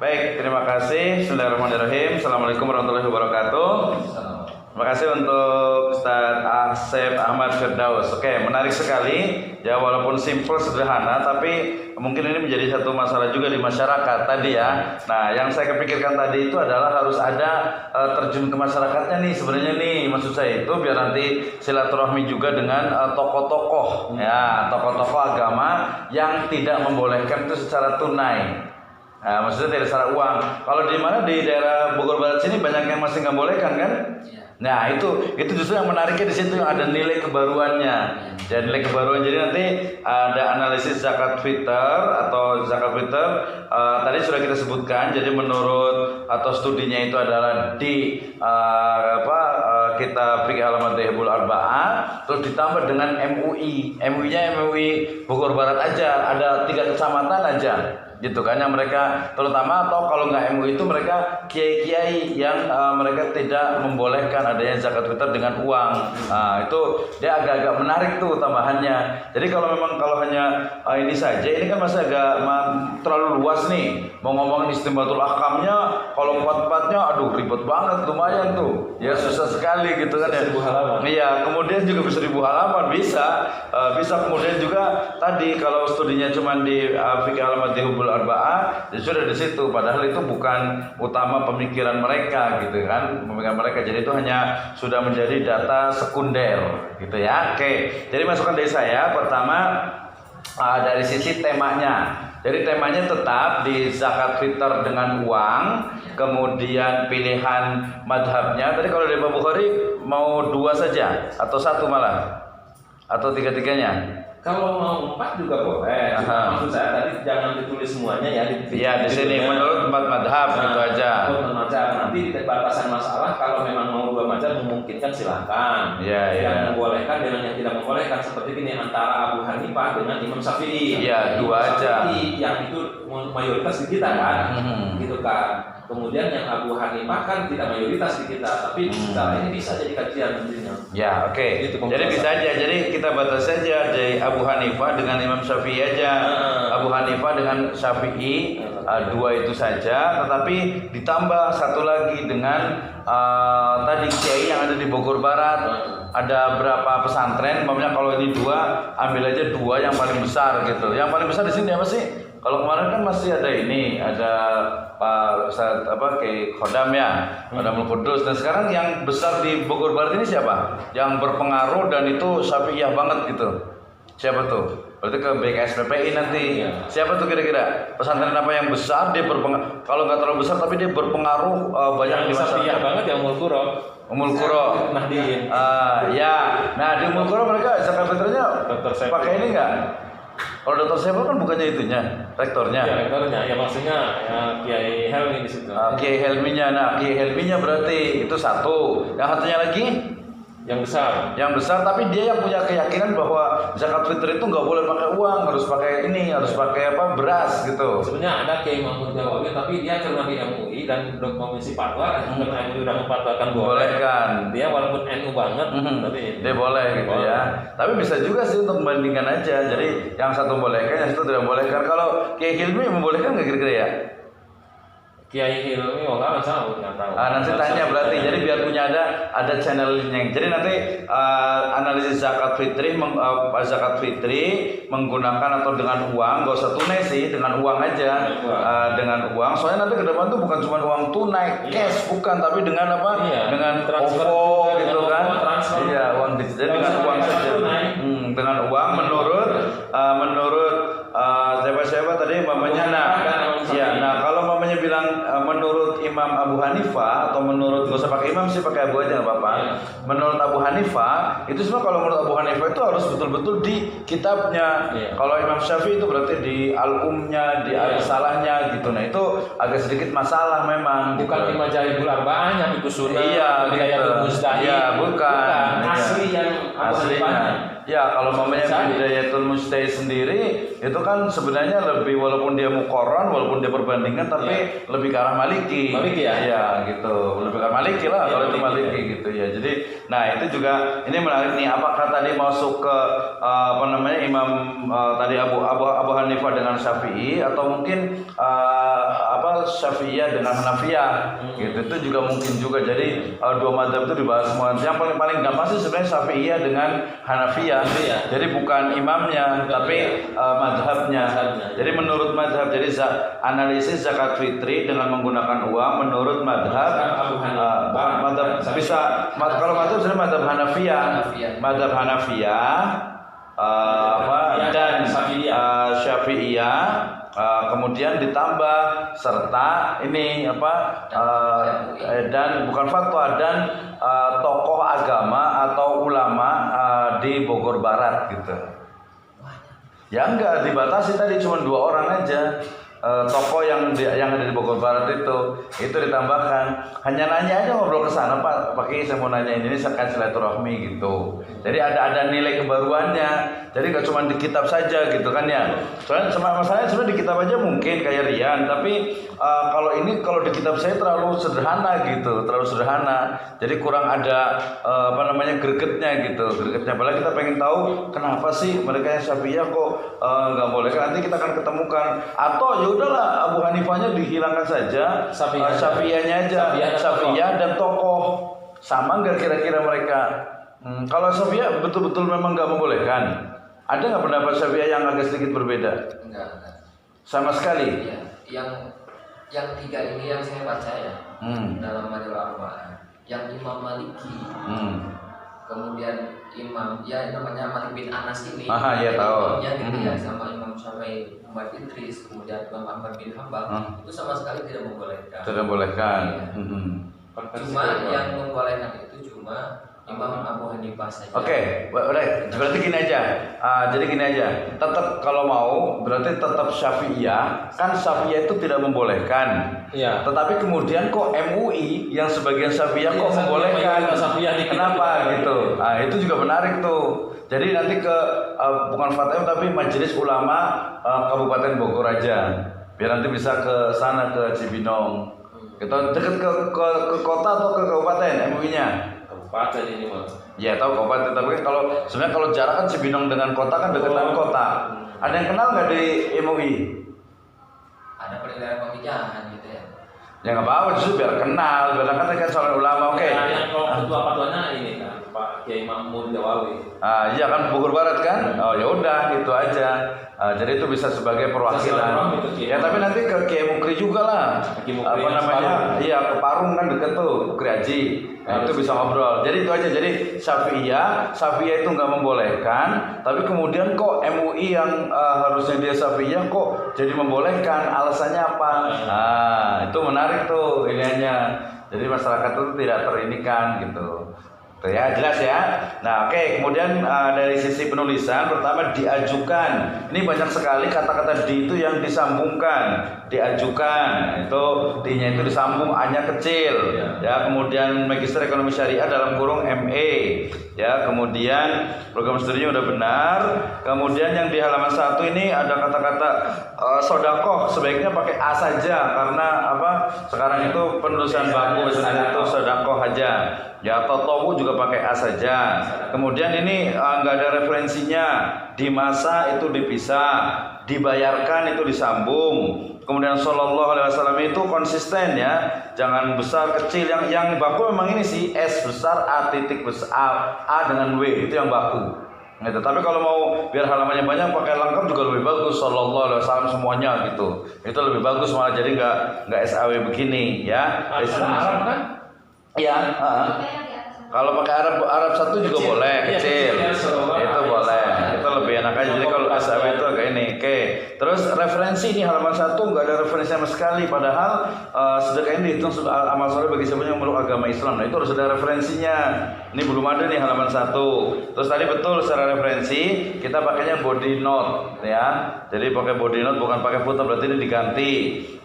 Baik, terima kasih. Bismillahirrahmanirrahim. Assalamualaikum warahmatullahi wabarakatuh. Terima kasih untuk Ustadz Asep Ahmad Firdaus. Oke, menarik sekali. Ya, walaupun simple, sederhana, tapi mungkin ini menjadi satu masalah juga di masyarakat tadi ya. Nah, yang saya kepikirkan tadi itu adalah harus ada terjun ke masyarakatnya nih. Sebenarnya nih, maksud saya itu biar nanti silaturahmi juga dengan tokoh-tokoh, ya, tokoh-tokoh agama yang tidak membolehkan itu secara tunai. Nah, maksudnya tidak secara uang. Kalau di mana di daerah Bogor Barat sini banyak yang masih nggak bolehkan kan? Nah itu justru yang menariknya di situ, yang ada nilai kebaruannya. Jadi nilai kebaruan. Jadi nanti ada analisis zakat fitr atau zakat fitr. Tadi sudah kita sebutkan. Jadi menurut atau studinya itu adalah di kitab Fiqh Al-Madhhabul Arba'ah. Terus ditambah dengan MUI. MUI-nya MUI Bogor Barat aja. Ada 3 kecamatan aja. Gitu kan, yang mereka terutama, atau kalau nggak MUI itu mereka kiai-kiai yang mereka tidak membolehkan adanya zakat fitr dengan uang. Nah, itu dia agak-agak menarik tuh tambahannya. Jadi kalau memang hanya ini saja, ini kan masih agak terlalu luas nih. Mau ngomongin istimbatul ahkamnya, kalau 4-4-nya aduh ribet banget, lumayan tuh. Ya susah sekali gitu kan ya. 1000 halaman. Iya, kemudian juga 1000 halaman bisa kemudian juga tadi kalau studinya cuma di Fiqh Al-Madhhabul Arba'ah, ya sudah di situ. Padahal itu bukan utama pemikiran mereka gitu kan, pemikiran mereka. Jadi itu hanya sudah menjadi data sekunder gitu ya. Oke, jadi masukan dari saya pertama dari sisi temanya. Jadi temanya tetap di zakat fitr dengan uang, kemudian pilihan madhabnya. Tadi kalau di Imam Bukhari mau 2 saja atau 1 malah atau 3-3-nya. Kalau mau 4 juga boleh. Maksud saya tadi jangan ditulis semuanya ya. Iya, di sini menurut 4 madhab gitu aja. Menurut madhab. Nanti di batasan masalah kalau memang mau 2 madhab memungkinkan silahkan. Iya. Yang membolehkan dengan yang tidak membolehkan, seperti ini antara Abu Hanifah dengan Imam Syafi'i. Iya, 2 aja. Yang itu mayoritas di kita kan, gitu kan. Kemudian yang Abu Hanifah kan tidak mayoritas di kita, tapi secara ini bisa jadi kajian nantinya. Ya, oke. Gitu, jadi bisa aja. Jadi kita batas saja dari Abu Hanifah dengan Imam Syafi'i aja. Abu Hanifah dengan Syafi'i 2 itu saja. Tetapi ditambah 1 lagi dengan tadi kiai yang ada di Bogor Barat. Ada berapa pesantren? Umpamanya kalau ini 2, ambil aja 2 yang paling besar gitu. Yang paling besar di sini apa sih? Kalau kemarin kan masih ada ini, ada Pak Ustadz kayak Khodam ya, Khodamul Qudus. Dan sekarang yang besar di Bogor Barat ini siapa? Yang berpengaruh dan itu Syafi'iyah banget gitu. Siapa tuh? Berarti ke BKSPPI nanti. Siapa tuh kira-kira? Pesantren apa yang besar dia berpengaruh? Kalau nggak terlalu besar tapi dia berpengaruh banyak di masyarakat. Syafi'iyah banget ya Ummul Qura. Ummul Qura. Nahdien. Ya. Nah, di Ummul Qura mereka zakat fitrnya pakai ini enggak? Kalau Dr. Saiful kan bukannya itunya, rektornya. Ya, rektornya. Ya maksudnya ya, Kiai Helmi di situ. Kiai Helminya. Nah, Kiai Helminya berarti itu 1. Yang satunya lagi yang besar. Yang besar, tapi dia yang punya keyakinan bahwa zakat fitr itu nggak boleh pakai uang, harus pakai ini, harus pakai beras gitu. Sebenarnya ada Kiai Mahmud Jawabi, tapi dia karena di MUI dan komisi fatwa, karena MUI sudah memfatwakan bolehkan. Dia walaupun NU banget, tapi dia boleh gitu ya. Tapi bisa juga sih untuk membandingkan aja. Jadi yang satu bolehkan, yang satu tidak bolehkan. Kalau Kiai Hilmi membolehkan nggak kira-kira ya? Kiai Hilmi, nggak tahu. Nanti tanya berarti. Jadi biar punya ada channelnya. Jadi nanti analisis zakat fitri menggunakan atau dengan uang, nggak usah tunai sih, dengan uang aja. Dengan uang. Soalnya nanti ke depan tuh bukan cuma uang tunai, cash bukan, tapi dengan apa? Dengan OVO gitu kan? Iya, uang digital dengan uang saja. Dengan uang menurut siapa tadi mamanya. Nah kalau mamanya bilang menurut Imam Abu Hanifah atau menurut, gak usah pakai imam sih, pakai Abu aja nggak apa-apa. Menurut Abu Hanifah itu semua, kalau menurut Abu Hanifah itu harus betul-betul di kitabnya. Kalau Imam Syafi'i itu berarti di al-umnya, di al-salahnya gitu. Nah itu agak sedikit masalah memang. Bukan di Majahibul Arba'ah yang itu sunnah. Iya gitu. Iya bukan. Asli yang aslinya. Ya kalau mamanya Bidayatul Mujtahid sendiri itu kan sebenarnya lebih, walaupun dia muqarrar, walaupun dia perbandingan, tapi lebih ke arah Maliki. Maliki ya? Iya gitu, lebih ke arah Maliki lah kalau itu Maliki gitu ya. Jadi nah itu juga ini menarik nih, apakah tadi masuk ke Imam tadi Abu Hanifah dengan Syafi'i, atau mungkin Syafi'iyah dengan Hanafiyah. Gitu. Itu juga mungkin juga. Jadi dua mazhab itu dibahas semua. Yang paling gampang sih sebenarnya Syafi'iyah dengan Hanafiyah. Jadi bukan imamnya, tapi mazhabnya. Jadi menurut mazhab, jadi analisis zakat fitri dengan menggunakan uang menurut mazhab bisa kalau mazhab sebenarnya mazhab Hanafiyah. Mazhab Hanafiyah dan Syafi'iyah, kemudian ditambah serta ini dan bukan fatwa dan tokoh agama atau ulama di Bogor Barat gitu. Ya enggak dibatasi tadi cuma 2 orang aja. Tokoh yang ada di Bogor Barat itu ditambahkan. Hanya nanya aja, ngobrol ke sana, Pak saya mau nanya ini sekan silaturahmi gitu. Jadi ada nilai kebaruannya. Jadi gak cuma di kitab saja gitu kan ya. Soalnya masalahnya sebenarnya di kitab aja mungkin kayak Rian, tapi kalau di kitab saya terlalu sederhana gitu, terlalu sederhana. Jadi kurang ada gregetnya gitu, gregetnya. Padahal kita pengen tahu kenapa sih mereka yang Syafi'iyah kok nggak boleh. Nanti kita akan ketemukan. Atau ya udahlah Abu Hanifahnya dihilangkan saja, Syafi'iyahnya aja, Syafi'iyah dan tokoh. Sama nggak kira-kira mereka? Kalau Syafi'iyah betul-betul memang nggak membolehkan. Ada nggak pendapat Syafi'iyah yang agak sedikit berbeda? Enggak. Sama sekali. Ya. Yang 3 ini yang saya baca ya dalam Madhab Arba'ah. Yang Imam Maliki, kemudian Imam namanya Malik bin Anas ini. Ya tahu. Gitu ya, sama Imam Syafi'i, Muhammad Idris, kemudian Imam Ahmad bin Hanbal itu sama sekali tidak membolehkan. Tidak membolehkan. Cuma yang membolehkan itu cuma Imam Abu Hanifah saja. Oke, berarti gini aja. Jadi gini aja. Tetap kalau mau berarti tetap Syafi'iyah. Kan Syafi'iyah itu tidak membolehkan. Iya. Tetapi kemudian kok MUI yang sebagian Syafi'iyah kok membolehkan? Kenapa gitu? Itu juga menarik tuh. Jadi nanti bukan Fatwa tapi Majelis Ulama Kabupaten Bogor aja. Biar nanti bisa ke sana ke Cibinong. Kita dekat ke kota atau ke kabupaten MUI-nya? Kabupaten ini Mas. Ya tahu kabupaten, tapi kalau sebenarnya kalau jarak kan Cibinong dengan kota kan deketan kota. Ada yang kenal nggak di MUI? Ada perbedaan pemikiran gitu ya. Ya nggak apa-apa, justru biar kenal, biar kan soal ulama, oke. Yang ketua fatwanya ini kan Pak Kiai Makmur Jawawi. Iya kan Bogor Barat kan? Oh ya udah itu aja. Jadi itu bisa sebagai perwakilan. Ya tapi nanti ke Kiai Mukri juga lah. Iya ke Parung kan deket tuh, Mukri Haji. Nah, itu bisa ngobrol. Jadi itu aja. Jadi Syafi'iyah itu nggak membolehkan, tapi kemudian kok MUI yang harusnya dia Syafi'iyah kok jadi membolehkan? Alasannya apa? Itu menarik tuh iniannya. Jadi masyarakat itu tidak terinikan gitu. Tuh ya, jelas ya. Nah, oke. Kemudian dari sisi penulisan, pertama diajukan. Ini banyak sekali kata-kata di itu yang disambungkan. Diajukan, itu D-nya itu disambung, A-nya kecil. Ya, kemudian Magister Ekonomi Syariah dalam kurung ME. Ya, kemudian program studinya udah benar. Kemudian yang di halaman 1 ini ada kata-kata sodakoh, sebaiknya pakai A saja karena sekarang itu penulisan baku itu sodakoh aja. Ya, totowu juga pakai A saja. Kemudian ini nggak ada referensinya. Di masa itu dipisah, dibayarkan itu disambung. Kemudian Shallallahu Alaihi Wasallam itu konsisten ya, jangan besar kecil. Yang baku memang ini sih S besar, A titik besar, A dengan W itu yang baku. Gitu. Tapi kalau mau biar halamannya banyak pakai lengkap juga lebih bagus. Shallallahu Alaihi Wasallam semuanya gitu. Itu lebih bagus malah, jadi nggak SAW begini ya. Arab kan? Iya. Kalau pakai Arab 1 juga boleh kecil. Itu boleh. Itu lebih enak aja. Jadi kalau SAW itu agak ini. Oke. Terus referensi ini halaman 1 nggak ada referensi sama sekali. Padahal sedekah ini dihitung amal soleh bagi siapa yang memeluk agama Islam. Nah itu harus ada referensinya. Ini belum ada nih halaman 1. Terus tadi betul secara referensi kita pakainya body note ya. Jadi pakai body note bukan pakai foto, berarti ini diganti.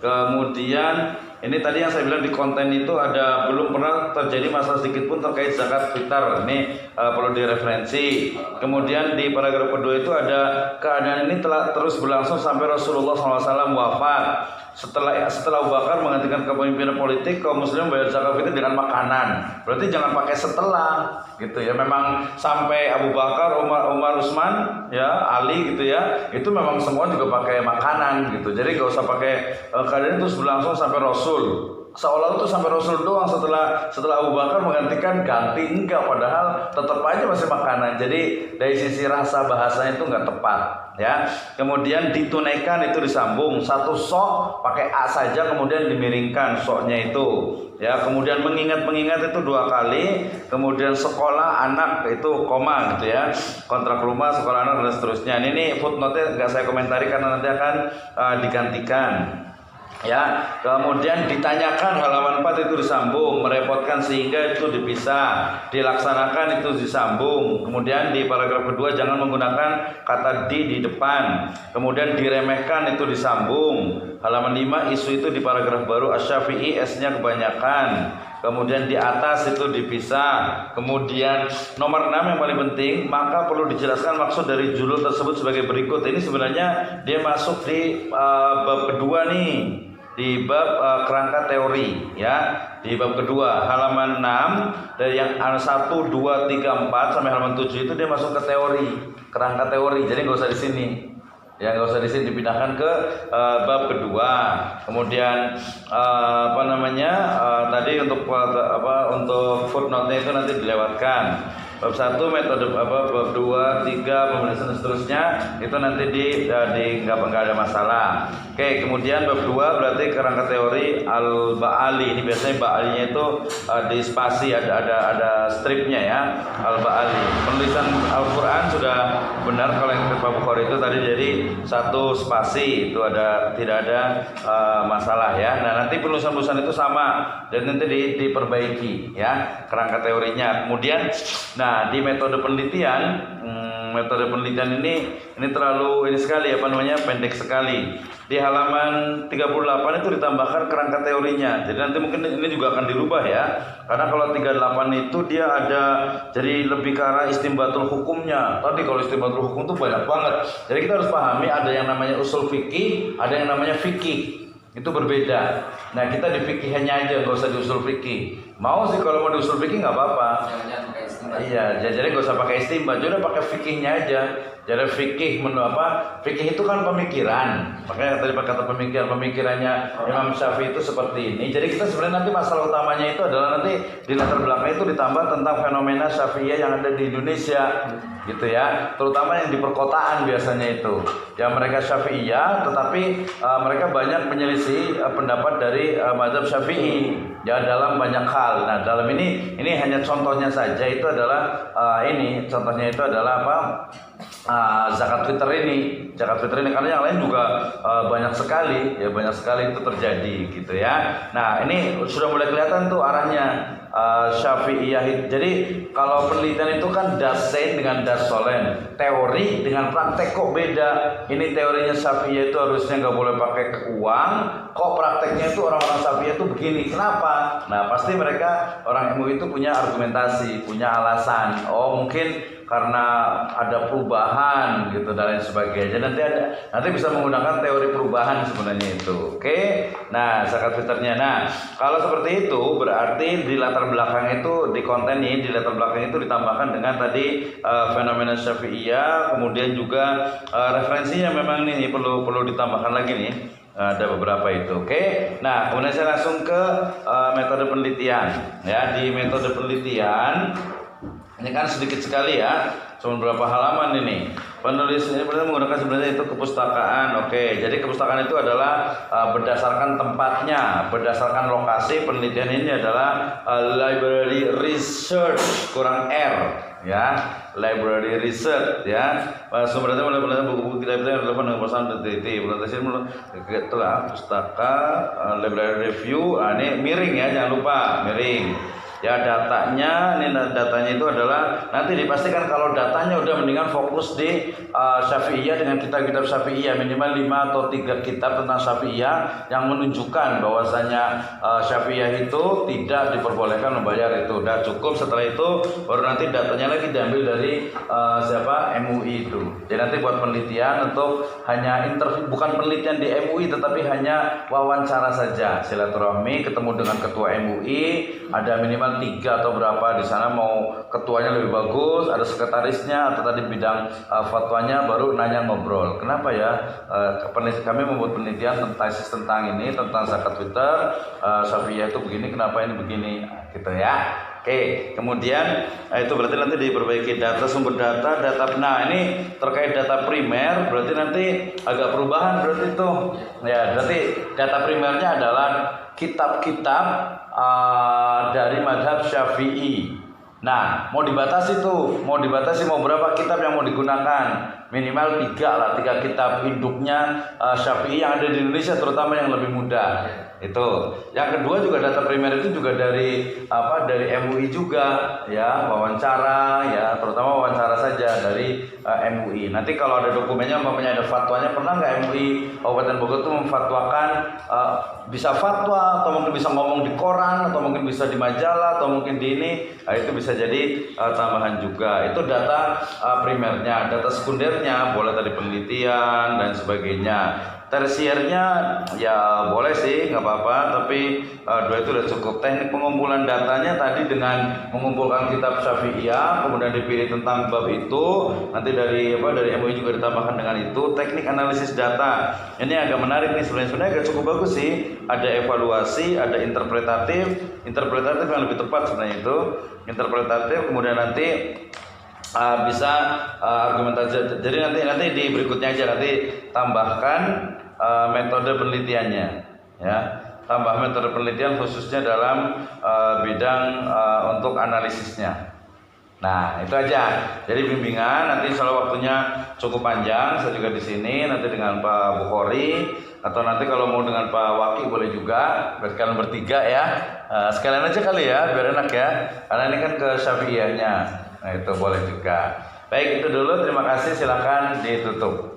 Kemudian ini tadi yang saya bilang di konten itu ada belum pernah terjadi masalah sedikit pun terkait zakat fitar. Ini perlu direferensi. Kemudian di paragraf kedua itu ada keadaan ini telah terus berlangsung sampai Rasulullah SAW wafat. setelah Abu Bakar menggantikan kepemimpinan politik, kaum muslim bayar zakat fitrah dengan makanan. Berarti jangan pakai setelah gitu ya. Memang sampai Abu Bakar, Umar, Utsman, ya, Ali gitu ya. Itu memang semua juga pakai makanan gitu. Jadi gak usah pakai keadaan itu berlangsung sampai Rasul. Seolah-olah itu sampai Rasul doang, setelah Abu Bakar menggantikan ganti, enggak, padahal tetap aja masih makanan. Jadi dari sisi rasa bahasanya itu enggak tepat ya. Kemudian ditunaikan itu disambung, satu sok pakai a saja kemudian dimiringkan soknya itu ya. Kemudian mengingat itu 2 kali. Kemudian sekolah anak itu koma gitu ya, kontrak rumah, sekolah anak dan seterusnya. Ini footnote-nya enggak saya komentari karena nanti akan digantikan ya. Kemudian ditanyakan halaman 4 itu disambung, merepotkan sehingga itu dipisah, dilaksanakan itu disambung. Kemudian di paragraf kedua jangan menggunakan kata di depan. Kemudian diremehkan itu disambung. Halaman 5 isu itu di paragraf baru Asy-Syafi'i S-nya kebanyakan. Kemudian di atas itu dipisah. Kemudian nomor 6 yang paling penting, maka perlu dijelaskan maksud dari judul tersebut sebagai berikut. Ini sebenarnya dia masuk di bab kedua nih, di bab kerangka teori ya. Di bab kedua halaman 6 dari yang 1, 2, 3, 4 sampai halaman 7 itu dia masuk ke teori, kerangka teori. Jadi nggak usah di sini. Ya, nggak usah di sini, dipindahkan ke bab kedua. Kemudian tadi untuk footnote-nya itu nanti dilewatkan. Bab 1 metode bab 2, 3 pembahasan dan seterusnya itu nanti nggak ada masalah. Oke, kemudian bab 2 berarti kerangka teori Al-Ba'ali. Ini biasanya Ba'alinya itu di spasi, ada stripnya ya, Al-Ba'ali. Penulisan Al-Qur'an sudah benar kalau yang Bab Bukhari itu tadi jadi 1 spasi, itu tidak ada masalah ya. Nah, nanti penulisan itu sama dan nanti diperbaiki ya kerangka teorinya. Kemudian di metode penelitian ini terlalu pendek sekali. Di halaman 38 itu ditambahkan kerangka teorinya. Jadi nanti mungkin ini juga akan dirubah ya. Karena kalau 38 itu dia ada jadi lebih ke arah istimbatul hukumnya. Tadi kalau istimbatul hukum itu banyak banget. Jadi kita harus pahami ada yang namanya usul fikih, ada yang namanya fikih. Itu berbeda. Nah, kita di fikihnya aja, nggak usah di usul fikih. Mau sih kalau mau di usul fikih nggak apa-apa. Iya, jadi nggak usah pakai istimbat, udah pakai fikihnya aja. Jadi fikih fikih itu kan pemikiran. Makanya tadi kata pemikirannya Imam Syafi'i itu seperti ini. Jadi kita sebenarnya nanti masalah utamanya itu adalah nanti di latar belakang itu ditambah tentang fenomena Syafi'iyah yang ada di Indonesia, gitu ya. Terutama yang di perkotaan biasanya itu. Ya mereka Syafi'iyah, tetapi mereka banyak menyelisih pendapat dari mazhab Syafi'i ya dalam banyak hal. Nah, dalam ini hanya contohnya saja, itu adalah contohnya itu adalah zakat fitr ini karena yang lain juga banyak sekali itu terjadi gitu ya. Nah, ini sudah mulai kelihatan tuh arahnya Syafi'iyah. Jadi kalau penelitian itu kan dasen dengan dasolen, teori dengan praktek kok beda. Ini teorinya Syafi'iyah itu harusnya nggak boleh pakai uang, kok prakteknya itu orang-orang Syafi'iyah itu begini. Kenapa? Nah, pasti mereka orang ilmu itu punya argumentasi, punya alasan. Oh, mungkin karena ada perubahan gitu dan lain sebagainya. Nanti bisa menggunakan teori perubahan sebenarnya itu. Oke. Nah, zakat fitrnya. Nah, kalau seperti itu berarti di latar belakang itu, di konten ini di latar belakang itu ditambahkan dengan tadi fenomena Syafi'iyah, kemudian juga referensinya memang ini perlu ditambahkan lagi nih. Ada beberapa itu. Oke. Nah, kemudian saya langsung ke metode penelitian. Ya, di metode penelitian ini kan sedikit sekali ya, cuma beberapa halaman ini. Penulis ini menggunakan sebenarnya itu kepustakaan. Oke, jadi kepustakaan itu adalah berdasarkan tempatnya, berdasarkan lokasi. Penelitian ini adalah library research kurang R ya, library research ya. Sumbernya mulai buku-buku kita yang relevan dengan perusahaan DTT. Presentasi itulah pustaka library review. Ini miring ya, jangan lupa miring. Ya datanya, ini datanya itu adalah nanti dipastikan kalau datanya udah mendingan fokus di Syafi'iyah dengan kitab-kitab Syafi'iyah, minimal 5 atau 3 kitab tentang Syafi'iyah yang menunjukkan bahwasanya Syafi'iyah itu tidak diperbolehkan membayar itu. Udah cukup, setelah itu baru nanti datanya lagi diambil dari MUI itu. Jadi nanti buat penelitian untuk hanya interview, bukan penelitian di MUI tetapi hanya wawancara saja, silaturahmi, ketemu dengan ketua MUI, ada minimal 3 atau berapa di sana, mau ketuanya lebih bagus, ada sekretarisnya atau tadi bidang fatwanya, baru nanya ngobrol. Kenapa ya kami membuat penelitian tentang tesis tentang ini, tentang zakat fitr, Syafi'iyah itu begini, kenapa ini begini, gitu ya. Oke, kemudian itu berarti nanti diperbaiki data, sumber data. Nah ini terkait data primer, berarti nanti agak perubahan berarti itu. Ya, berarti data primernya adalah kitab-kitab dari madhab Syafi'i. Nah, mau dibatasi mau berapa kitab yang mau digunakan? Minimal 3 lah, 3 kitab induknya Syafi'i yang ada di Indonesia, terutama yang lebih mudah. Itu. Yang kedua juga data primer itu juga dari MUI juga, ya, wawancara, ya, terutama wawancara saja dari MUI. Nanti kalau ada dokumennya, umpamanya ada fatwanya, pernah nggak MUI Kabupaten Bogor itu memfatwakan, bisa fatwa atau mungkin bisa ngomong di koran atau mungkin bisa di majalah atau mungkin di ini, nah, itu bisa jadi tambahan juga. Itu data primernya. Data sekundernya boleh tadi penelitian dan sebagainya. Tersiernya ya boleh sih, nggak apa-apa, tapi 2 itu udah cukup. Teknik pengumpulan datanya tadi dengan mengumpulkan kitab Syafi'iyah, kemudian dipilih tentang bab itu, nanti dari MUI juga ditambahkan dengan itu. Teknik analisis data ini agak menarik nih, sebenarnya agak cukup bagus sih. Ada evaluasi, ada interpretatif yang lebih tepat sebenarnya itu. Interpretatif, kemudian nanti bisa argumentasi. Jadi nanti di berikutnya aja nanti tambahkan metode penelitiannya, ya, tambah metode penelitian khususnya dalam bidang untuk analisisnya. Nah itu aja. Jadi bimbingan nanti kalau waktunya cukup panjang, saya juga di sini nanti dengan Pak Bukhari, atau nanti kalau mau dengan Pak Waki boleh juga, kalian bertiga ya, sekalian aja kali ya, biar enak ya, karena ini kan ke Syafi'iyahnya. Nah itu boleh juga. Baik, itu dulu, terima kasih, silakan ditutup.